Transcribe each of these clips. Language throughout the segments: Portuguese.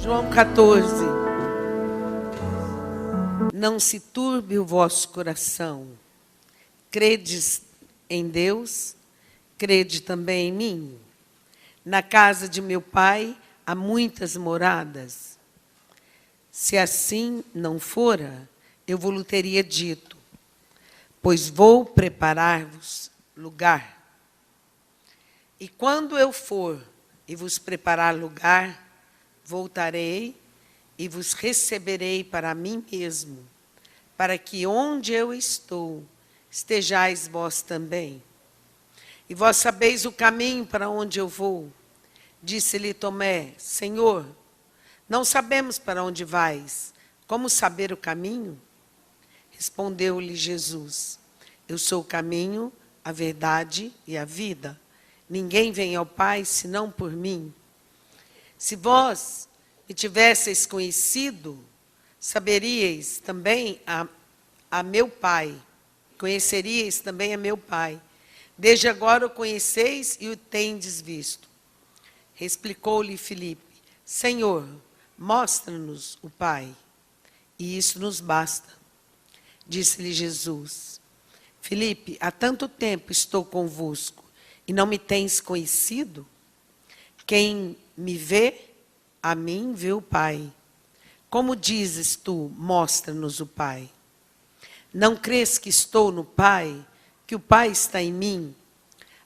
João 14. Não se turbe o vosso coração. Credes em Deus, crede também em mim. Na casa de meu Pai há muitas moradas. Se assim não fora, eu vos teria dito, pois vou preparar-vos lugar. E quando eu for e vos preparar lugar, voltarei e vos receberei para mim mesmo, para que onde eu estou, estejais vós também. E vós sabeis o caminho para onde eu vou. Disse-lhe Tomé, Senhor, não sabemos para onde vais. Como saber o caminho? Respondeu-lhe Jesus, eu sou o caminho, a verdade e a vida. Ninguém vem ao Pai senão por mim. Se vós me tivesseis conhecido, saberíeis também a meu Pai. Conheceríeis também a meu Pai. Desde agora o conheceis e o tendes visto. Explicou-lhe Filipe, Senhor, mostra-nos o Pai, e isso nos basta. Disse-lhe Jesus, Filipe, há tanto tempo estou convosco, e não me tens conhecido? Quem me vê, a mim vê o Pai. Como dizes tu, mostra-nos o Pai? Não crês que estou no Pai, que o Pai está em mim?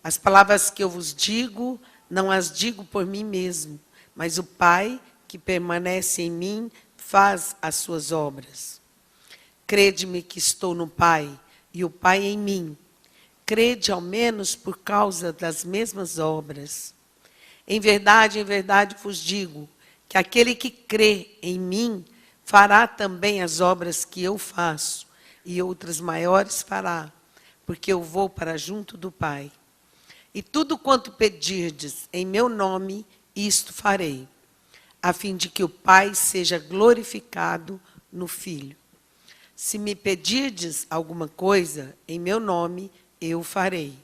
As palavras que eu vos digo, não as digo por mim mesmo, mas o Pai que permanece em mim faz as suas obras. Crede-me que estou no Pai e o Pai em mim. Crede ao menos por causa das mesmas obras. Em verdade vos digo que aquele que crê em mim fará também as obras que eu faço e outras maiores fará, porque eu vou para junto do Pai. E tudo quanto pedirdes em meu nome, isto farei, a fim de que o Pai seja glorificado no Filho. Se me pedirdes alguma coisa em meu nome, eu farei.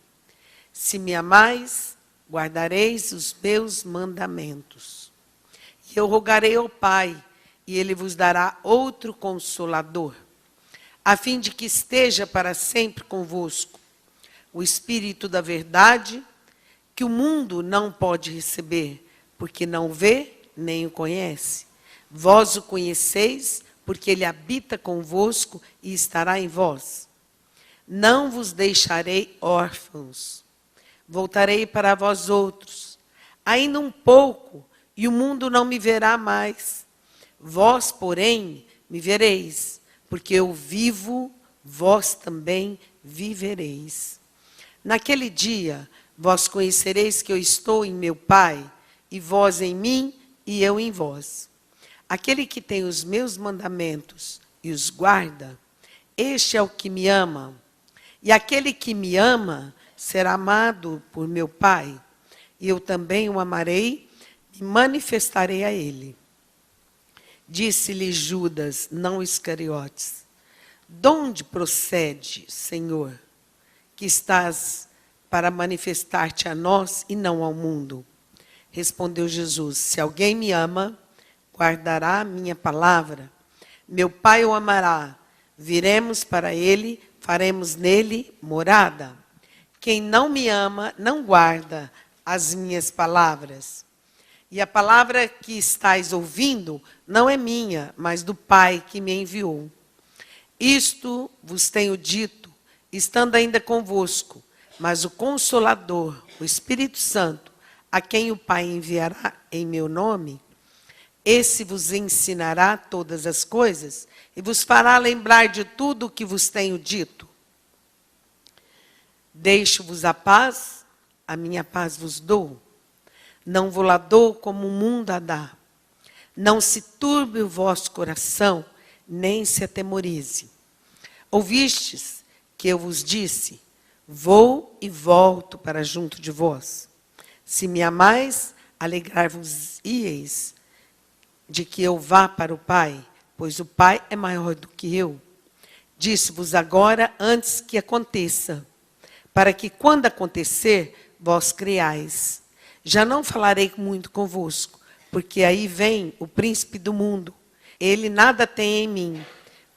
Se me amais, guardareis os meus mandamentos. E eu rogarei ao Pai, e Ele vos dará outro Consolador, a fim de que esteja para sempre convosco, o Espírito da verdade, que o mundo não pode receber, porque não vê nem o conhece. Vós o conheceis, porque Ele habita convosco e estará em vós. Não vos deixarei órfãos. Voltarei para vós outros. Ainda um pouco, e o mundo não me verá mais. Vós, porém, me vereis, porque eu vivo, vós também vivereis. Naquele dia, vós conhecereis que eu estou em meu Pai, e vós em mim, e eu em vós. Aquele que tem os meus mandamentos e os guarda, este é o que me ama. E aquele que me ama será amado por meu Pai, e eu também o amarei e manifestarei a ele. Disse-lhe Judas, não Iscariotes, de onde procede, Senhor, que estás para manifestar-te a nós e não ao mundo? Respondeu Jesus, se alguém me ama, guardará a minha palavra. Meu Pai o amará, viremos para ele, faremos nele morada. Quem não me ama, não guarda as minhas palavras. E a palavra que estáis ouvindo não é minha, mas do Pai que me enviou. Isto vos tenho dito, estando ainda convosco, mas o Consolador, o Espírito Santo, a quem o Pai enviará em meu nome, esse vos ensinará todas as coisas e vos fará lembrar de tudo o que vos tenho dito. Deixo-vos a paz, a minha paz vos dou. Não vos lá dou como o mundo a dá. Não se turbe o vosso coração, nem se atemorize. Ouvistes que eu vos disse, vou e volto para junto de vós. Se me amais, alegrar-vos-ieis de que eu vá para o Pai, pois o Pai é maior do que eu. Disse-vos agora antes que aconteça, para que quando acontecer, vós creiais. Já não falarei muito convosco, porque aí vem o príncipe do mundo. Ele nada tem em mim.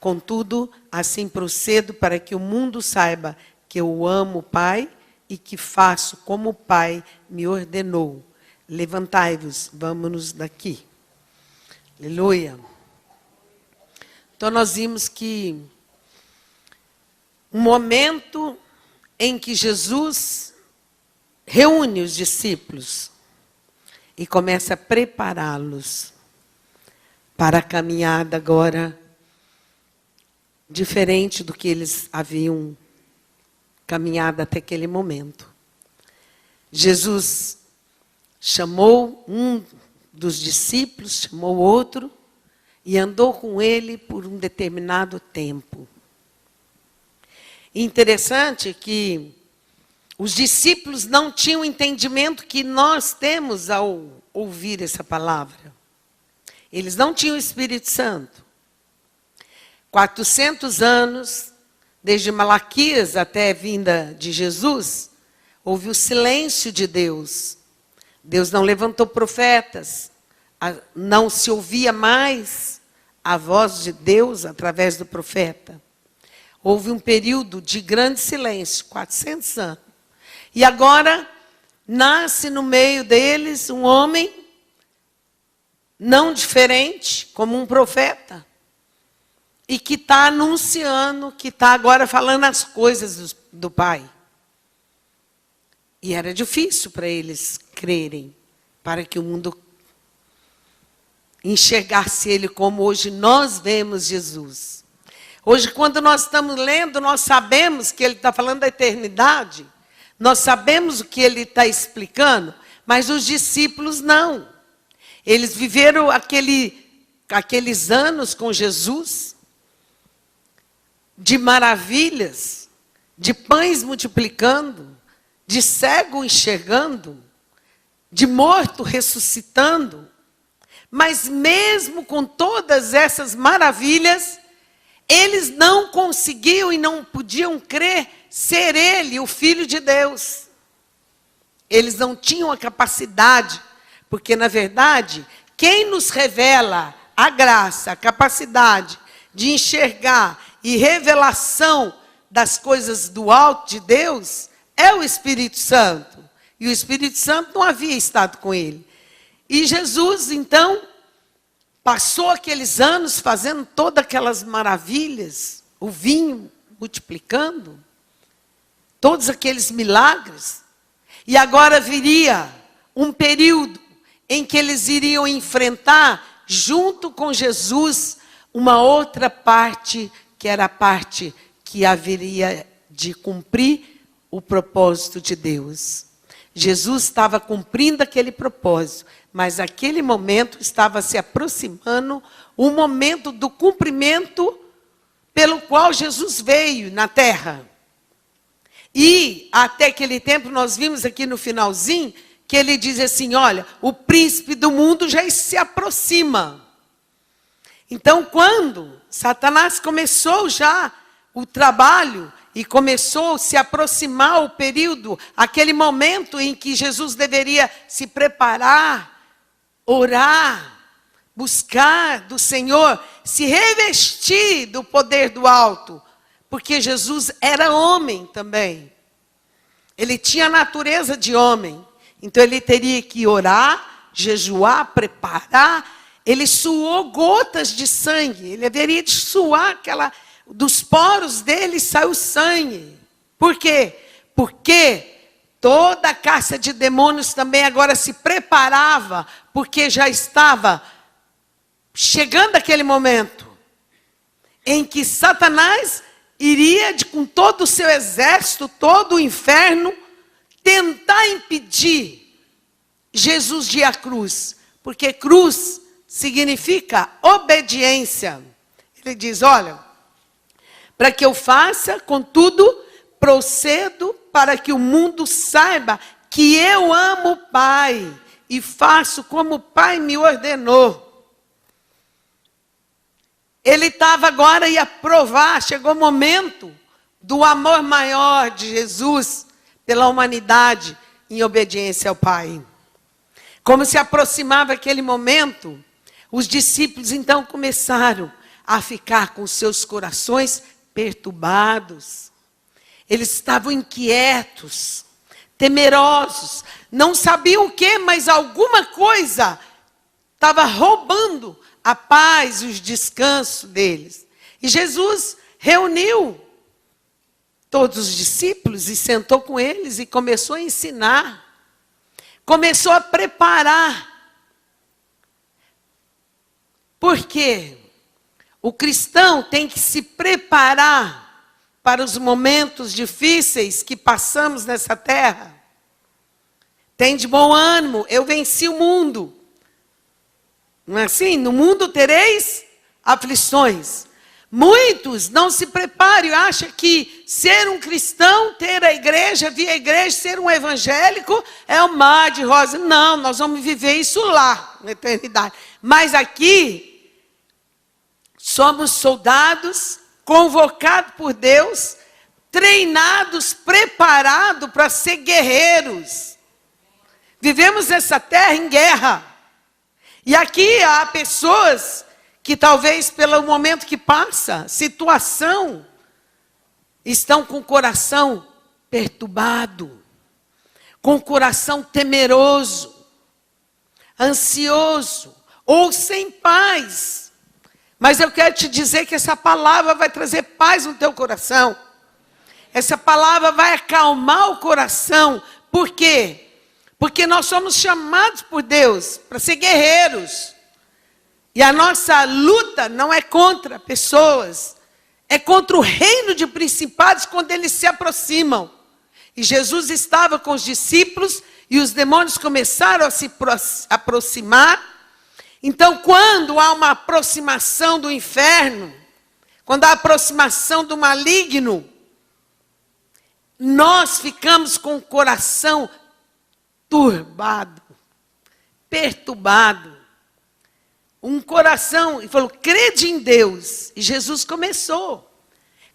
Contudo, assim procedo para que o mundo saiba que eu amo o Pai e que faço como o Pai me ordenou. Levantai-vos, vamos-nos daqui. Aleluia. Então nós vimos que um momento em que Jesus reúne os discípulos e começa a prepará-los para a caminhada agora diferente do que eles haviam caminhado até aquele momento. Jesus chamou um dos discípulos, chamou outro e andou com ele por um determinado tempo. Interessante que os discípulos não tinham o entendimento que nós temos ao ouvir essa palavra. Eles não tinham o Espírito Santo. 400 anos, desde Malaquias até a vinda de Jesus, houve o silêncio de Deus. Deus não levantou profetas, não se ouvia mais a voz de Deus através do profeta. Houve um período de grande silêncio, 400 anos. E agora nasce no meio deles um homem não diferente, como um profeta, e que está anunciando, que está agora falando as coisas do Pai. E era difícil para eles crerem, para que o mundo enxergasse ele como hoje nós vemos Jesus. Hoje, quando nós estamos lendo, nós sabemos que ele está falando da eternidade, nós sabemos o que ele está explicando, mas os discípulos não. Eles viveram aqueles anos com Jesus, de maravilhas, de pães multiplicando, de cego enxergando, de morto ressuscitando. Mas mesmo com todas essas maravilhas, eles não conseguiam e não podiam crer ser ele, o Filho de Deus. Eles não tinham a capacidade, porque na verdade, quem nos revela a graça, a capacidade de enxergar e revelação das coisas do alto de Deus, é o Espírito Santo. E o Espírito Santo não havia estado com ele. E Jesus, então, passou aqueles anos fazendo todas aquelas maravilhas, o vinho multiplicando, todos aqueles milagres. E agora viria um período em que eles iriam enfrentar, junto com Jesus, uma outra parte, que era a parte que haveria de cumprir o propósito de Deus. Jesus estava cumprindo aquele propósito, mas aquele momento estava se aproximando o momento do cumprimento pelo qual Jesus veio na terra. E até aquele tempo nós vimos aqui no finalzinho que ele diz assim, olha, o príncipe do mundo já se aproxima. Então quando Satanás começou já o trabalho e começou a se aproximar o período, aquele momento em que Jesus deveria se preparar, orar, buscar do Senhor, se revestir do poder do alto, porque Jesus era homem também. Ele tinha a natureza de homem, então ele teria que orar, jejuar, preparar. Ele suou gotas de sangue, ele haveria de suar dos poros dele saiu sangue. Por quê? Porque toda a caça de demônios também agora se preparava, porque já estava chegando aquele momento em que Satanás iria, com todo o seu exército, todo o inferno, tentar impedir Jesus de ir à cruz. Porque cruz significa obediência. Ele diz, olha, para que eu faça, contudo, procedo para que o mundo saiba que eu amo o Pai e faço como o Pai me ordenou. Ele estava agora ia provar, chegou o momento do amor maior de Jesus pela humanidade em obediência ao Pai. Como se aproximava aquele momento, os discípulos então começaram a ficar com seus corações perturbados. Eles estavam inquietos, temerosos, não sabiam o que, mas alguma coisa estava roubando a paz e o descanso deles. E Jesus reuniu todos os discípulos e sentou com eles e começou a ensinar. Começou a preparar. Por quê? O cristão tem que se preparar para os momentos difíceis que passamos nessa terra. Tem de bom ânimo, eu venci o mundo. Não é assim? No mundo tereis aflições. Muitos não se preparam e acham que ser um cristão, ter a igreja, vir à igreja, ser um evangélico, é um mar de rosa. Não, nós vamos viver isso lá, na eternidade. Mas aqui, somos soldados, convocados por Deus, treinados, preparados para ser guerreiros. Vivemos essa terra em guerra. E aqui há pessoas que talvez pelo momento que passa, situação, estão com o coração perturbado, com o coração temeroso, ansioso, ou sem paz. Mas eu quero te dizer que essa palavra vai trazer paz no teu coração. Essa palavra vai acalmar o coração. Por quê? Porque nós somos chamados por Deus para ser guerreiros. E a nossa luta não é contra pessoas, é contra o reino de principados quando eles se aproximam. E Jesus estava com os discípulos e os demônios começaram a se aproximar. Então, quando há uma aproximação do inferno, quando há aproximação do maligno, nós ficamos com o coração turbado, perturbado. Um coração, e falou, crede em Deus. E Jesus começou,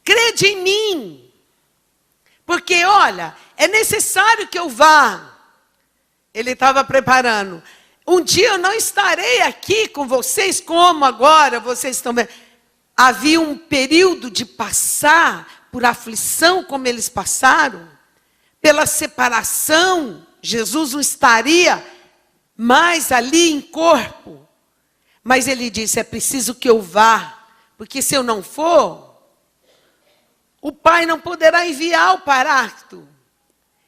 crede em mim. Porque, olha, é necessário que eu vá. Ele estava preparando. Um dia eu não estarei aqui com vocês, como agora vocês estão vendo. Havia um período de passar por aflição, como eles passaram, pela separação. Jesus não estaria mais ali em corpo. Mas ele disse, é preciso que eu vá, porque se eu não for, o Pai não poderá enviar o Paráclito.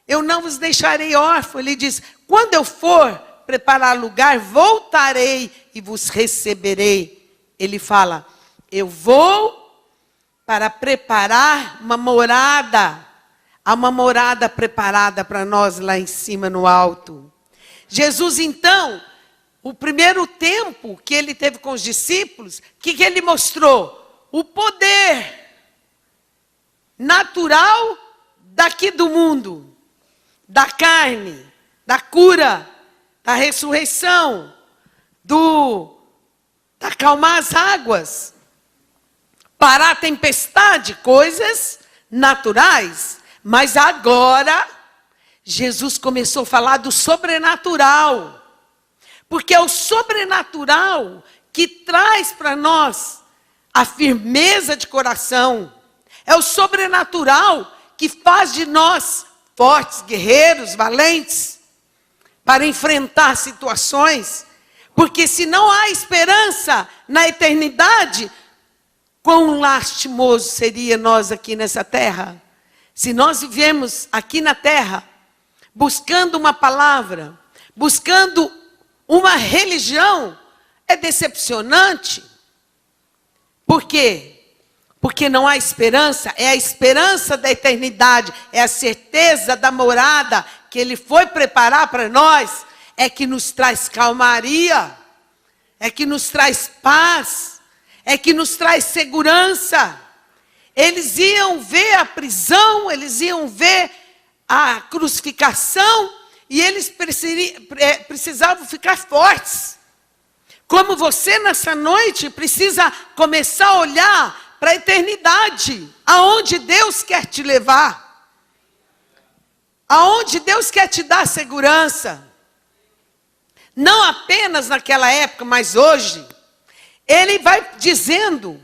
Eu não vos deixarei órfão. Ele diz, quando eu for preparar lugar, voltarei e vos receberei. Ele fala, eu vou para preparar uma morada. Há uma morada preparada para nós lá em cima no alto. Jesus então, o primeiro tempo que ele teve com os discípulos, o que ele mostrou? O poder natural daqui do mundo, da carne, da cura, da ressurreição, da acalmar as águas, parar a tempestade, coisas naturais. Mas agora, Jesus começou a falar do sobrenatural. Porque é o sobrenatural que traz para nós a firmeza de coração. É o sobrenatural que faz de nós fortes, guerreiros, valentes, para enfrentar situações. Porque se não há esperança na eternidade, quão lastimoso seria nós aqui nessa terra. Se nós vivemos aqui na terra, buscando uma palavra, buscando uma religião, é decepcionante. Por quê? Porque não há esperança, é a esperança da eternidade, é a certeza da morada que Ele foi preparar para nós, é que nos traz calmaria, é que nos traz paz, é que nos traz segurança. Eles iam ver a prisão, eles iam ver a crucificação, e eles precisavam ficar fortes. Como você nessa noite precisa começar a olhar para a eternidade, aonde Deus quer te levar, aonde Deus quer te dar segurança. Não apenas naquela época, mas hoje. Ele vai dizendo: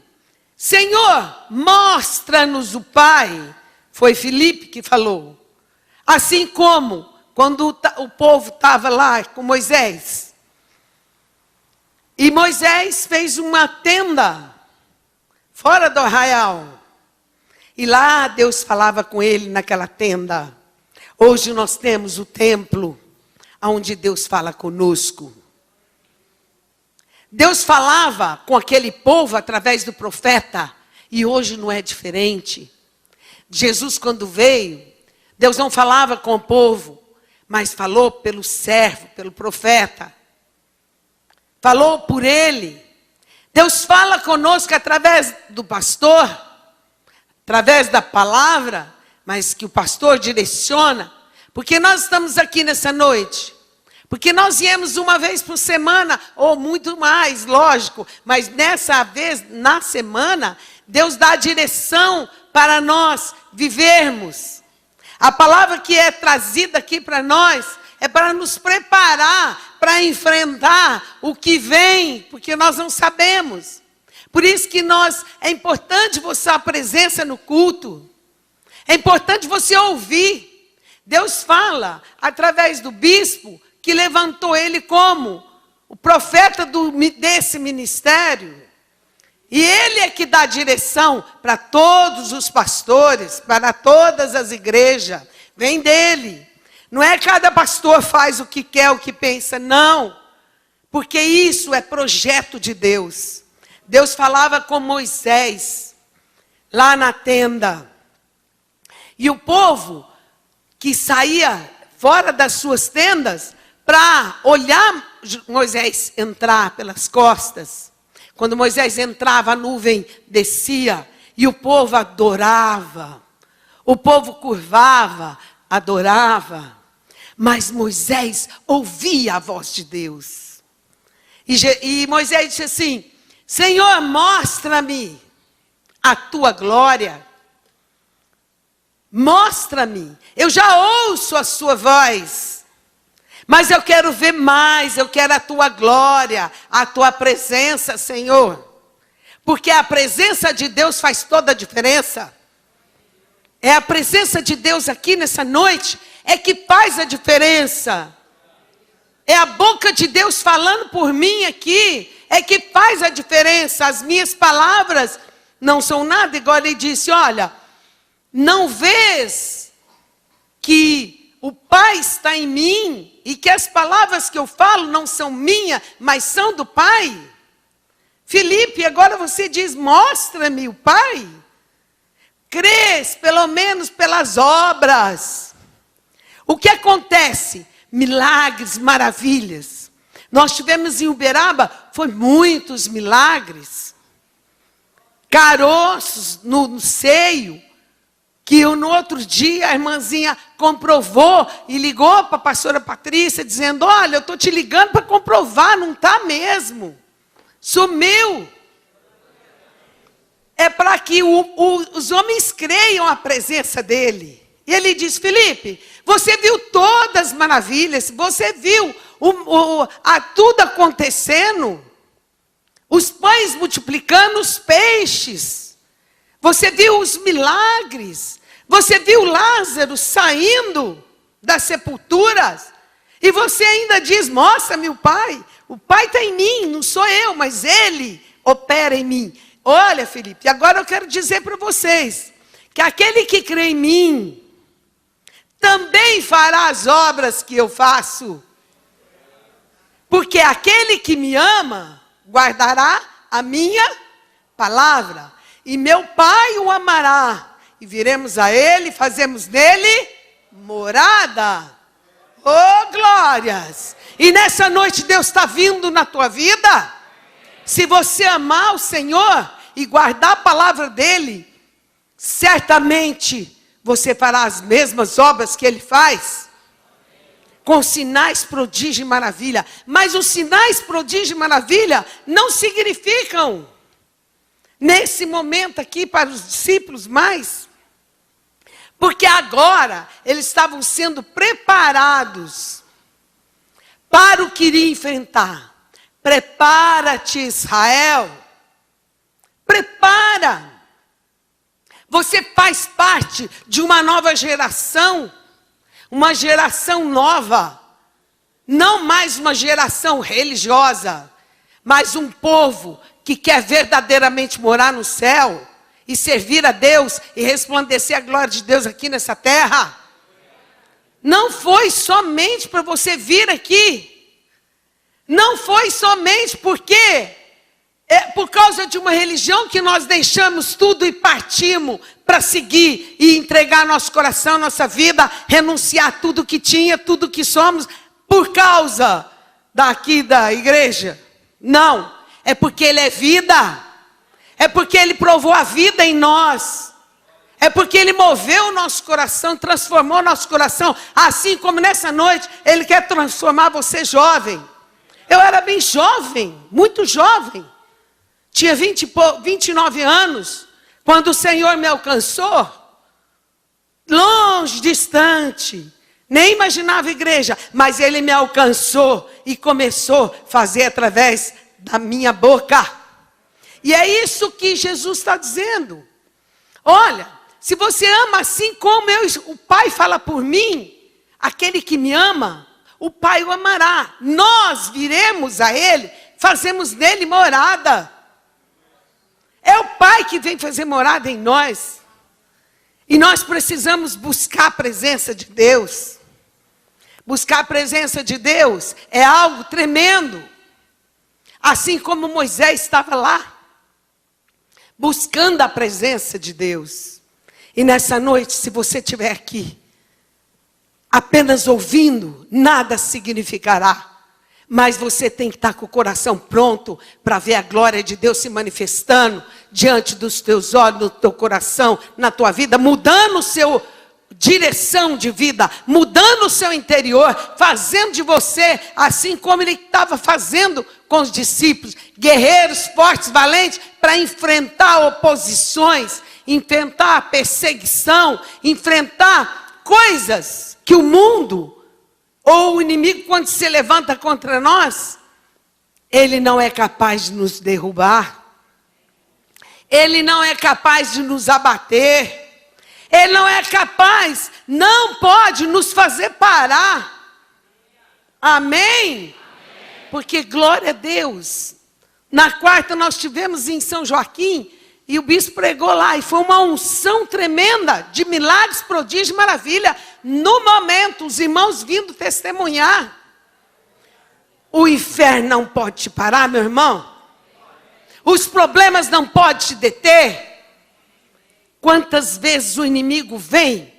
Senhor, mostra-nos o Pai. Foi Filipe que falou. Assim como quando o povo estava lá com Moisés. E Moisés fez uma tenda fora do arraial. E lá Deus falava com ele naquela tenda. Hoje nós temos o templo onde Deus fala conosco. Deus falava com aquele povo através do profeta. E hoje não é diferente. Jesus, quando veio, Deus não falava com o povo, mas falou pelo servo, pelo profeta. Falou por ele. Deus fala conosco através do pastor, através da palavra, mas que o pastor direciona. Porque nós estamos aqui nessa noite. Porque nós viemos uma vez por semana, ou muito mais, lógico. Mas nessa vez, na semana, Deus dá a direção para nós vivermos. A palavra que é trazida aqui para nós é para nos preparar para enfrentar o que vem, porque nós não sabemos. Por isso que é importante você a presença no culto. É importante você ouvir. Deus fala através do bispo que levantou ele como o profeta desse ministério. E ele é que dá direção para todos os pastores, para todas as igrejas. Vem dele. Não é cada pastor faz o que quer, o que pensa, não. Porque isso é projeto de Deus. Deus falava com Moisés, lá na tenda. E o povo que saía fora das suas tendas, para olhar Moisés entrar pelas costas. Quando Moisés entrava, a nuvem descia e o povo adorava. O povo curvava, adorava. Mas Moisés ouvia a voz de Deus. E Moisés disse assim: Senhor, mostra-me a tua glória. Mostra-me. Eu já ouço a sua voz. Mas eu quero ver mais, eu quero a tua glória, a tua presença, Senhor. Porque a presença de Deus faz toda a diferença. É a presença de Deus aqui nessa noite é que faz a diferença. É a boca de Deus falando por mim aqui, é que faz a diferença. As minhas palavras não são nada, igual ele disse, olha, não vês que o Pai está em mim e que as palavras que eu falo não são minhas, mas são do Pai? Filipe, agora você diz, mostra-me o Pai. Crês, pelo menos pelas obras. O que acontece? Milagres, maravilhas. Nós tivemos em Uberaba, foi muitos milagres. Caroços no seio, que no outro dia a irmãzinha comprovou e ligou para a pastora Patrícia, dizendo, olha, eu estou te ligando para comprovar, não está mesmo. Sumiu. É para que os homens creiam a presença dele. E ele diz, Filipe, você viu todas as maravilhas, você viu tudo acontecendo, os pães multiplicando os peixes, você viu os milagres, você viu Lázaro saindo das sepulturas, e você ainda diz, mostra-me o Pai está em mim, não sou eu, mas Ele opera em mim. Olha, Filipe, agora eu quero dizer para vocês, que aquele que crê em mim, também fará as obras que eu faço. Porque aquele que me ama, guardará a minha palavra. E meu Pai o amará. E viremos a ele, fazemos nele morada. Oh, glórias! E nessa noite Deus está vindo na tua vida. Se você amar o Senhor e guardar a palavra dele, certamente você fará as mesmas obras que ele faz. Com sinais, prodígio e maravilha. Mas os sinais, prodígio e maravilha não significam, nesse momento aqui, para os discípulos mais. Porque agora eles estavam sendo preparados para o que iria enfrentar. Prepara-te, Israel. Prepara. Você faz parte de uma nova geração. Uma geração nova. Não mais uma geração religiosa. Mas um povo que quer verdadeiramente morar no céu. E servir a Deus e resplandecer a glória de Deus aqui nessa terra. Não foi somente para você vir aqui. Não foi somente porque por causa de uma religião que nós deixamos tudo e partimos para seguir e entregar nosso coração, nossa vida, renunciar tudo que tinha, tudo que somos, por causa daqui da igreja. Não, é porque Ele é vida. É porque Ele provou a vida em nós. É porque Ele moveu o nosso coração, transformou o nosso coração. Assim como nessa noite, Ele quer transformar você jovem. Eu era bem jovem, muito jovem. Tinha 29 anos, quando o Senhor me alcançou. Longe, distante. Nem imaginava igreja, mas Ele me alcançou e começou a fazer através da minha boca. E é isso que Jesus está dizendo. Olha, se você ama assim como o Pai fala por mim, aquele que me ama, o Pai o amará. Nós viremos a Ele, fazemos nele morada. É o Pai que vem fazer morada em nós. E nós precisamos buscar a presença de Deus. Buscar a presença de Deus é algo tremendo. Assim como Moisés estava lá, buscando a presença de Deus. E nessa noite, se você estiver aqui, apenas ouvindo, nada significará. Mas você tem que estar com o coração pronto para ver a glória de Deus se manifestando diante dos teus olhos, no teu coração, na tua vida, mudando o seu direção de vida, mudando o seu interior, fazendo de você assim como Ele estava fazendo com os discípulos, guerreiros fortes, valentes, para enfrentar oposições, enfrentar perseguição, enfrentar coisas que o mundo ou o inimigo, quando se levanta contra nós, ele não é capaz de nos derrubar. Ele não é capaz de nos abater. Ele não é capaz, não pode nos fazer parar. Amém? Porque glória a Deus. Na quarta nós tivemos em São Joaquim, e o bispo pregou lá, e foi uma unção tremenda, de milagres, prodígios e maravilha. No momento, os irmãos vindo testemunhar. O inferno não pode te parar, meu irmão. Os problemas não podem te deter. Quantas vezes o inimigo vem,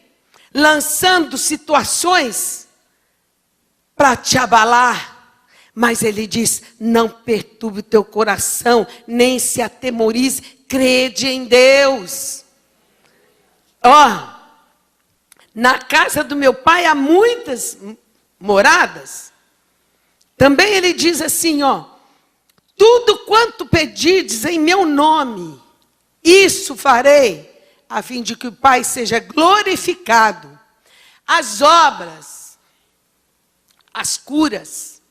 lançando situações para te abalar. Mas ele diz, não perturbe o teu coração, nem se atemorize, crede em Deus. Na casa do meu pai há muitas moradas. Também ele diz assim, tudo quanto pedirdes em meu nome, isso farei, a fim de que o Pai seja glorificado. As obras, as curas,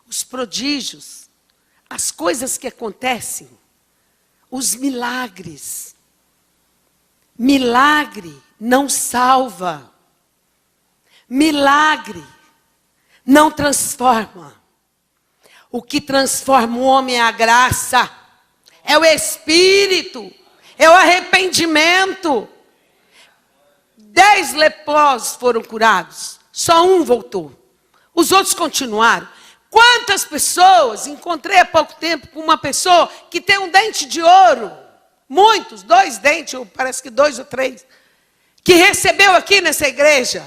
os prodígios, as coisas que acontecem, os milagres. Milagre não salva. Milagre não transforma. O que transforma o homem é a graça, é o Espírito, é o arrependimento. 10 leprosos foram curados, só um voltou. Os outros continuaram. Quantas pessoas, encontrei há pouco tempo com uma pessoa que tem um dente de ouro, muitos, 2 dentes, ou parece que 2 ou 3, que recebeu aqui nessa igreja.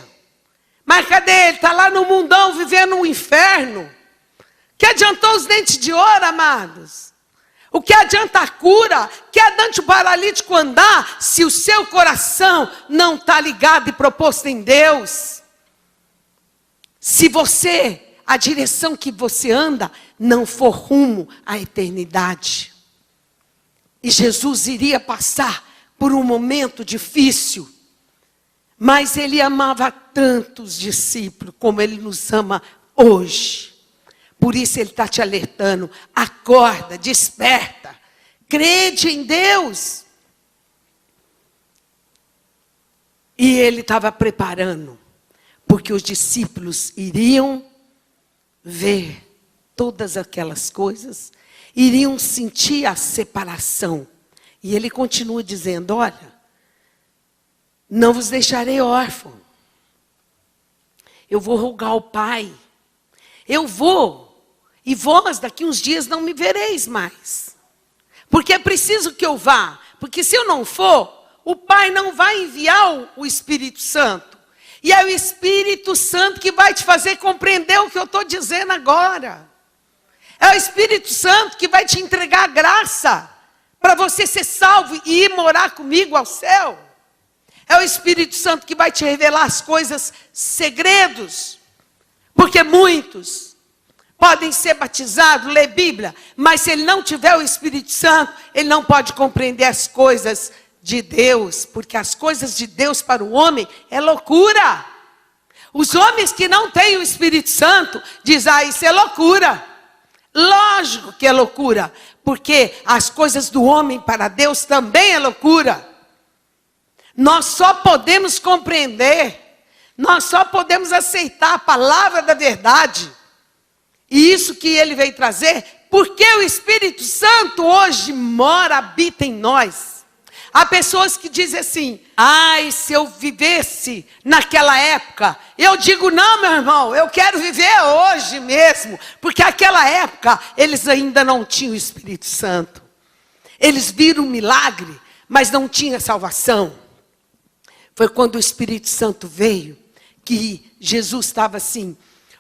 Mas cadê ele? Está lá no mundão, vivendo um inferno. Que adiantou os dentes de ouro, amados? O que adianta a cura? Que adianta o paralítico andar, se o seu coração não está ligado e proposto em Deus? Se a direção que você anda, não for rumo à eternidade. E Jesus iria passar por um momento difícil. Mas Ele amava tanto os discípulos, como Ele nos ama hoje. Por isso ele está te alertando. Acorda, desperta. Crede em Deus. E ele estava preparando. Porque os discípulos iriam ver todas aquelas coisas. Iriam sentir a separação. E ele continua dizendo, olha, não vos deixarei órfão. Eu vou rogar ao Pai. Eu vou. E vós daqui uns dias não me vereis mais. Porque é preciso que eu vá. Porque se eu não for, o Pai não vai enviar o Espírito Santo. E é o Espírito Santo que vai te fazer compreender o que eu estou dizendo agora. É o Espírito Santo que vai te entregar a graça para você ser salvo e ir morar comigo ao céu. É o Espírito Santo que vai te revelar as coisas, segredos. Porque muitos podem ser batizados, ler Bíblia, mas se ele não tiver o Espírito Santo, ele não pode compreender as coisas de Deus. Porque as coisas de Deus para o homem é loucura. Os homens que não têm o Espírito Santo dizem, isso é loucura. Lógico que é loucura, porque as coisas do homem para Deus também é loucura. Nós só podemos compreender, nós só podemos aceitar a palavra da verdade. E isso que ele veio trazer, porque o Espírito Santo hoje mora, habita em nós. Há pessoas que dizem assim, ai, se eu vivesse naquela época. Eu digo, não, meu irmão, eu quero viver hoje mesmo. Porque naquela época, eles ainda não tinham o Espírito Santo. Eles viram um milagre, mas não tinham salvação. Foi quando o Espírito Santo veio, que Jesus estava assim,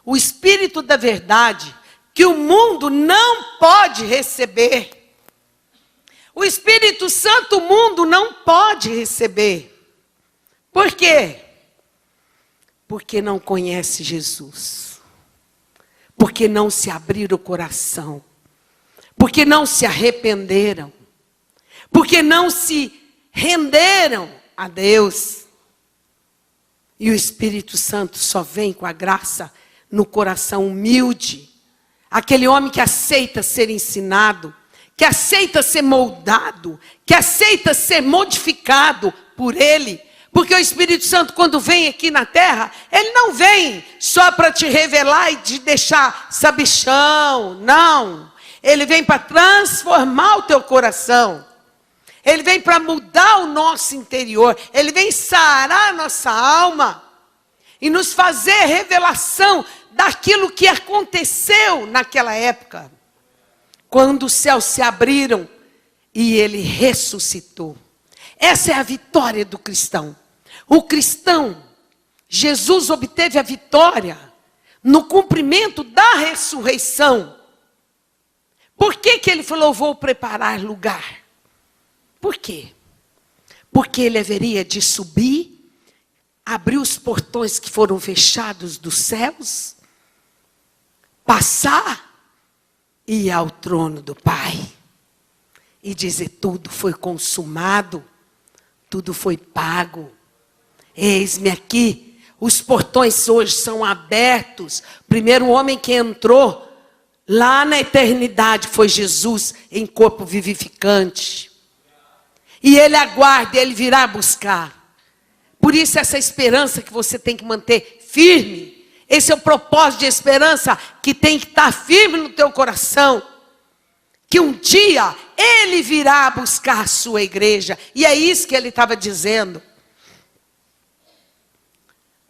o Espírito da verdade, que o mundo não pode receber. O Espírito Santo o mundo não pode receber. Por quê? Porque não conhece Jesus. Porque não se abriram o coração. Porque não se arrependeram. Porque não se renderam a Deus. E o Espírito Santo só vem com a graça no coração humilde. Aquele homem que aceita ser ensinado, que aceita ser moldado, que aceita ser modificado por Ele. Porque o Espírito Santo, quando vem aqui na terra, Ele não vem só para te revelar e te deixar sabichão, não. Ele vem para transformar o teu coração. Ele vem para mudar o nosso interior. Ele vem sarar a nossa alma e nos fazer revelação daquilo que aconteceu naquela época. Quando os céus se abriram e ele ressuscitou. Essa é a vitória do cristão. O cristão, Jesus obteve a vitória no cumprimento da ressurreição. Por que ele falou, vou preparar lugar? Por quê? Porque ele haveria de subir, abrir os portões que foram fechados dos céus, passar e ir ao trono do Pai. E dizer, tudo foi consumado, tudo foi pago. Eis-me aqui, os portões hoje são abertos. O primeiro homem que entrou lá na eternidade foi Jesus, em corpo vivificante. E ele aguarda, ele virá buscar. Por isso essa esperança que você tem que manter firme. Esse é o propósito de esperança que tem que estar firme no teu coração. Que um dia ele virá buscar a sua igreja. E é isso que ele estava dizendo.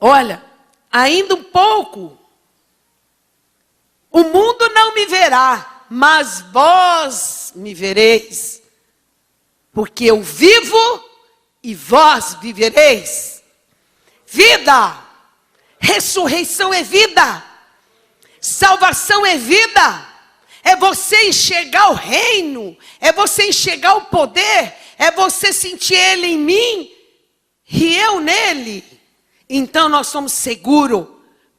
Olha, ainda um pouco. O mundo não me verá, mas vós me vereis. Porque eu vivo e vós vivereis. Vida, ressurreição é vida. Salvação é vida. É você enxergar o reino. É você enxergar o poder. É você sentir Ele em mim e eu nele. Então nós somos seguros.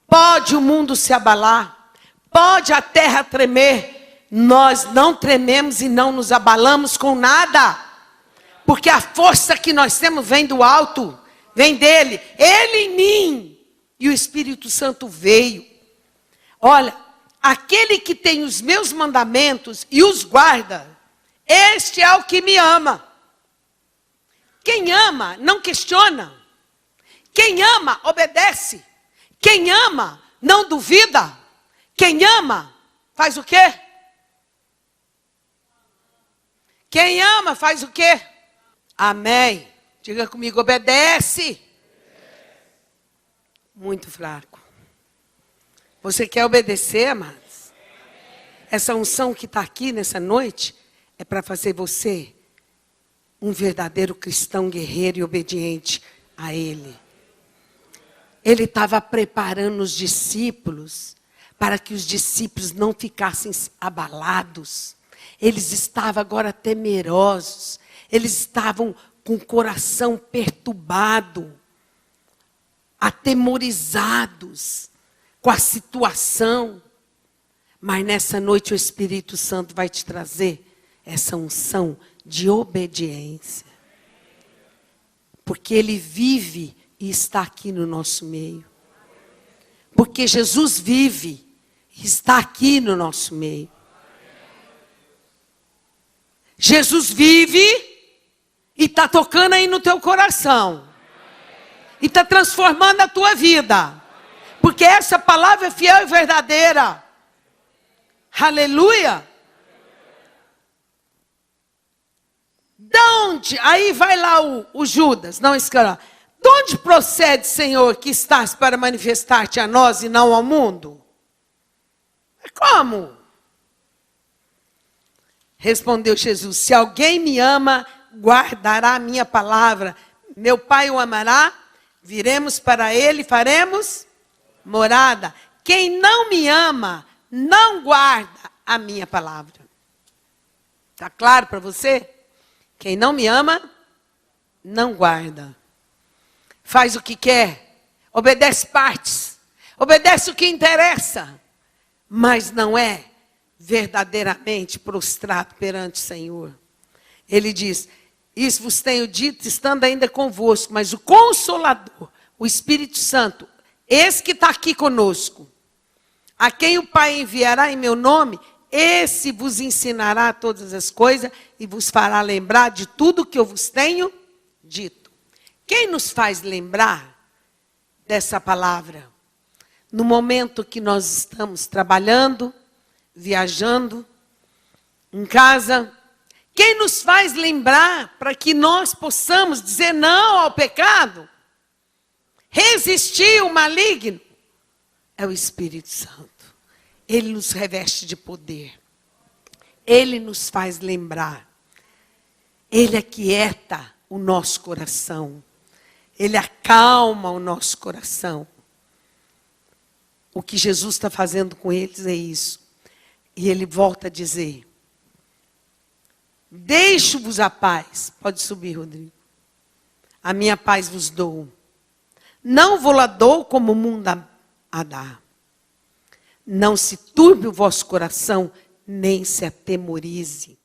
Pode o mundo se abalar. Pode a terra tremer. Nós não trememos e não nos abalamos com nada. Porque a força que nós temos vem do alto. Vem dele. Ele em mim. E o Espírito Santo veio. Olha, aquele que tem os meus mandamentos e os guarda, este é o que me ama. Quem ama não questiona. Quem ama obedece. Quem ama não duvida. Quem ama faz o quê? Quem ama faz o quê? Amém. Diga comigo, obedece. Muito fraco. Você quer obedecer, amados? Essa unção que está aqui nessa noite é para fazer você um verdadeiro cristão guerreiro e obediente a Ele. Ele estava preparando os discípulos para que os discípulos não ficassem abalados. Eles estavam agora temerosos. Eles estavam com o coração perturbado, atemorizados com a situação. Mas nessa noite o Espírito Santo vai te trazer essa unção de obediência. Porque Ele vive e está aqui no nosso meio. Porque Jesus vive e está aqui no nosso meio. Jesus vive e está tocando aí no teu coração. E está transformando a tua vida. Porque essa palavra é fiel e verdadeira. Aleluia. De onde? Aí vai lá o Judas. Não, esse cara. De onde procede, Senhor, que estás para manifestar-te a nós e não ao mundo? Como? Respondeu Jesus, se alguém me ama, guardará a minha palavra. Meu Pai o amará, viremos para ele e faremos morada. Quem não me ama, não guarda a minha palavra. Está claro para você? Quem não me ama, não guarda. Faz o que quer, obedece partes, obedece o que interessa, mas não é verdadeiramente prostrado perante o Senhor. Ele diz, isso vos tenho dito, estando ainda convosco, mas o Consolador, o Espírito Santo, esse que está aqui conosco, a quem o Pai enviará em meu nome, esse vos ensinará todas as coisas e vos fará lembrar de tudo que eu vos tenho dito. Quem nos faz lembrar dessa palavra? No momento que nós estamos trabalhando, viajando, em casa, quem nos faz lembrar para que nós possamos dizer não ao pecado, resistir ao maligno, é o Espírito Santo. Ele nos reveste de poder. Ele nos faz lembrar. Ele aquieta o nosso coração. Ele acalma o nosso coração. O que Jesus está fazendo com eles é isso. E ele volta a dizer, deixo-vos a paz. Pode subir, Rodrigo. A minha paz vos dou. Não vou lá dou como o mundo a dá. Não se turbe o vosso coração, nem se atemorize.